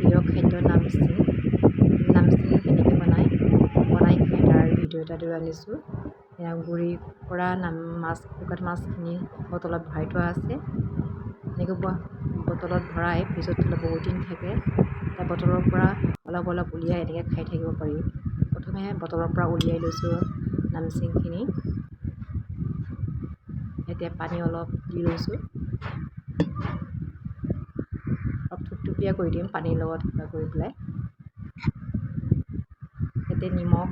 প্ৰিয় খাদ্য নামচিং কেনেকৈ বনাই খাই তাৰ ভিডিঅ' এটা লৈ আনিছোঁ। গুড়ি কৰা শুকান মাছখিনি বটলত ভৰাই থোৱা আছে। এনেকৈ বটলত ভৰাই ফ্ৰিজত থ'লে বহুত দিন থাকে। এতিয়া বটলৰ পৰা অলপ উলিয়াই এনেকৈ খাই থাকিব পাৰি। প্ৰথমে বটলৰ পৰা উলিয়াই লৈছোঁ নামচিংখিনি। এতিয়া পানী অলপ দি লৈছোঁ। অলপ থুপথুপীয়া কৰি দিম পানীৰ লগত কিবা কৰি পেলাই। ইয়াতে নিমখ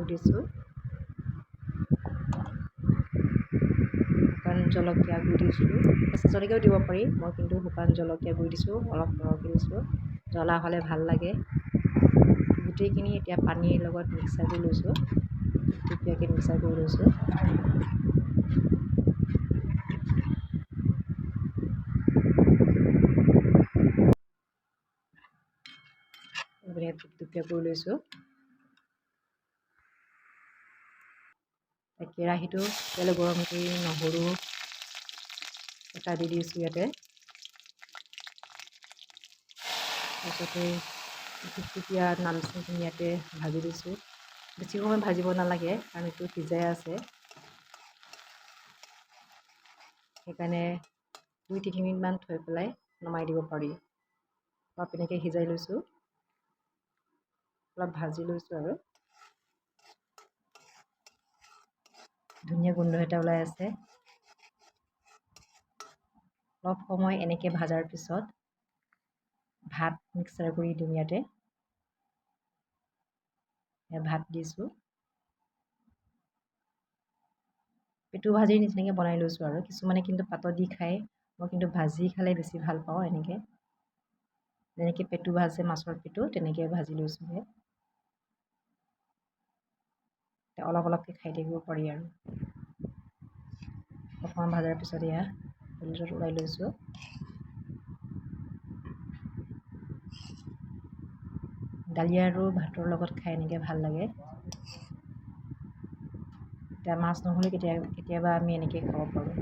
দিছোঁ। শুকান জলকীয়া গুড়ি দিছোঁ। কেঁচা জলকীয়াও দিব পাৰি, মই কিন্তু শুকান জলকীয়া গুড়ি দিছোঁ। অলপ সৰহকৈ দিছোঁ, জ্বলা হ'লে ভাল লাগে। গোটেইখিনি এতিয়া পানীৰ লগত মিক্সাৰ কৰি লৈছোঁ। থুপথুপীয়াকৈ মিক্সাৰ কৰি লৈছোঁ। থুপথুপীয়া কৰি লৈছোঁ। কেৰাহীটো তেল গৰম কৰি নহৰু এটা দি দিছোঁ ইয়াতে। তাৰপিছতে থুপথুপীয়া নামচিংখিনি ইয়াতে ভাজি দিছোঁ। বেছি সময় ভাজিব নালাগে কাৰণ এইটো সিজাই আছে, সেইকাৰণে 2-3 মিনিটমান থৈ পেলাই নমাই দিব পাৰি। অলপ এনেকৈ সিজাই লৈছোঁ, অলপ ভাজি লৈছোঁ আৰু ধুনীয়া গোন্ধ এটা ওলাই আছে। অলপ সময় এনেকৈ ভাজাৰ পিছত ভাত মিক্সাৰ কৰি দিম ইয়াতে। ভাত দিছোঁ। পেটু ভাজিৰ নিচিনাকৈ বনাই লৈছোঁ আৰু কিছুমানে কিন্তু পাতত দি খায়, মই কিন্তু ভাজি খালে বেছি ভাল পাওঁ। এনেকৈ যেনেকৈ পেটু ভাজে মাছৰ পেটু তেনেকৈ ভাজি লৈছোঁ। অলপকৈ খাই থাকিব পাৰি আৰু অকণমান ভাজাৰ পিছত এয়া প্লেটত ওলাই লৈছোঁ। দালি আৰু ভাতৰ লগত খাই এনেকৈ ভাল লাগে। এতিয়া মাছ নহ'লে কেতিয়াবা আমি এনেকৈ খাব পাৰোঁ।